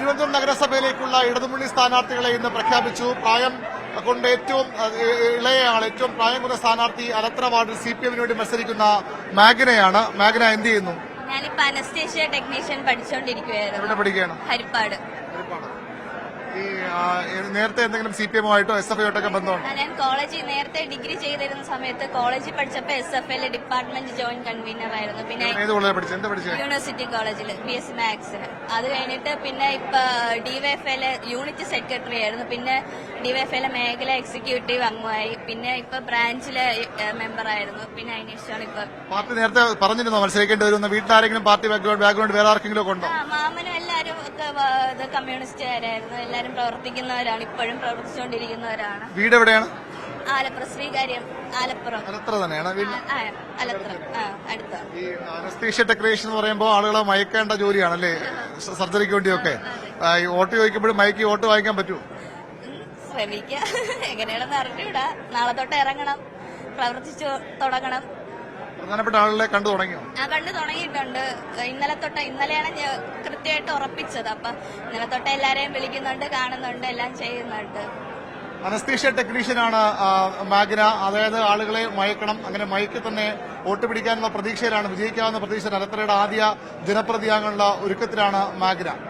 തിരുവനന്തപുരം നഗരസഭയിലേക്കുള്ള ഇടതുമുന്നണി സ്ഥാനാർത്ഥികളെ ഇന്ന് പ്രഖ്യാപിച്ചു. പ്രായം കൊണ്ട് ഏറ്റവും ഇളയയാൾ, ഏറ്റവും പ്രായം കുറഞ്ഞ സ്ഥാനാർത്ഥി അലത്ര വാർഡിൽ CPM വേണ്ടി മത്സരിക്കുന്ന മാഗ്നയാണ്. മാഗ്ന എന്ത് ചെയ്യുന്നു? ഞാനിപ്പോ അനസ്തേഷ്യ ടെക്നീഷ്യൻ പഠിച്ചുകൊണ്ടിരിക്കുകയായിരുന്നു. എവിടെ പഠിക്കുകയാണ്? ഹരിപ്പാട്. ഈ നേരത്തെ എന്തെങ്കിലും CPM-ആയിട്ടോ SFI ആയിട്ടൊക്കെ ബന്ധമുണ്ടോ? ഞാൻ കോളേജിൽ നേരത്തെ ഡിഗ്രി ചെയ്തിരുന്ന സമയത്ത് കോളേജിൽ പഠിച്ചപ്പോൾ SFI ഡിപ്പാർട്ട്മെന്റ് ജോയിന്റ് കൺവീനർ ആയിരുന്നു. പിന്നെ യൂണിവേഴ്സിറ്റി കോളേജിൽ BSc മാത്സിന്. അത് കഴിഞ്ഞിട്ട് പിന്നെ ഇപ്പൊ DYFIയിലെ യൂണിറ്റ് സെക്രട്ടറി ആയിരുന്നു. പിന്നെ DYFIയിലെ മേഖല എക്സിക്യൂട്ടീവ് അംഗമായി. പിന്നെ ഇപ്പൊ ബ്രാഞ്ചിലെ മെമ്പർ ആയിരുന്നു. പിന്നെ അതിനുശേഷമാണ് ഇപ്പൊ പാർട്ടി നേരത്തെ പറഞ്ഞിരുന്നോ മത്സരിക്കേണ്ടി വരുന്ന? വീട്ടിലാരെങ്കിലും പാർട്ടി ബാക്ക്ഗ്രൗണ്ട് വേറെ ആർക്കെങ്കിലും ഉണ്ടോ? മാമനും എല്ലാരും ഒക്കെ കമ്മ്യൂണിസ്റ്റുകാരായിരുന്നു. എല്ലാരും പ്രവർത്തിക്കുന്നവരാണ്, ഇപ്പോഴും പ്രവർത്തിച്ചുകൊണ്ടിരിക്കുന്നവരാണ്. വീട് എവിടെയാണ്? ആലപ്പുറ, ശ്രീകാര്യം, ആലപ്പുറം. അലത്ര തന്നെയാണ്. അലത്ര അടുത്ത. ഈ അനസ്തീഷ്യ ടെക്നീഷ്യൻ എന്ന് പറയുമ്പോൾ ആളുകളെ മയക്കേണ്ട ജോലിയാണല്ലേ, സർജറിക്ക് വേണ്ടിയൊക്കെ. ഈ വോട്ട് ചോദിക്കുമ്പോഴും മയക്കി വോട്ട് വാങ്ങിക്കാൻ പറ്റുമോ? ശ്രമിക്കാം, എങ്ങനെയാണെന്ന് അറിഞ്ഞൂടാ. നാളെ തൊട്ട് ഇറങ്ങണം, പ്രവർത്തിച്ചു തുടങ്ങണം. പ്രധാനപ്പെട്ട ആളുകളെ കണ്ടു തുടങ്ങിയോ? കണ്ടു തുടങ്ങിയിട്ടുണ്ട്. ഇന്നലെയാണ് കൃത്യമായിട്ട് ഉറപ്പിച്ചത്. അപ്പൊ ഇന്നലെ തൊട്ട് എല്ലാരെയും വിളിക്കുന്നുണ്ട്, കാണുന്നുണ്ട്, എല്ലാം ചെയ്യുന്നുണ്ട്. അനസ്തീഷ്യ ടെക്നീഷ്യനാണ് മാഗ്ന. അതായത് ആളുകളെ മയക്കണം, അങ്ങനെ മയക്കി തന്നെ വോട്ട് പിടിക്കാനുള്ള പ്രതീക്ഷയിലാണ്, വിജയിക്കാവുന്ന പ്രതീക്ഷ. അലത്രയുടെ ആദ്യ ജനപ്രതിയാകാനുള്ള ഒരുക്കത്തിലാണ് മാഗ്ന.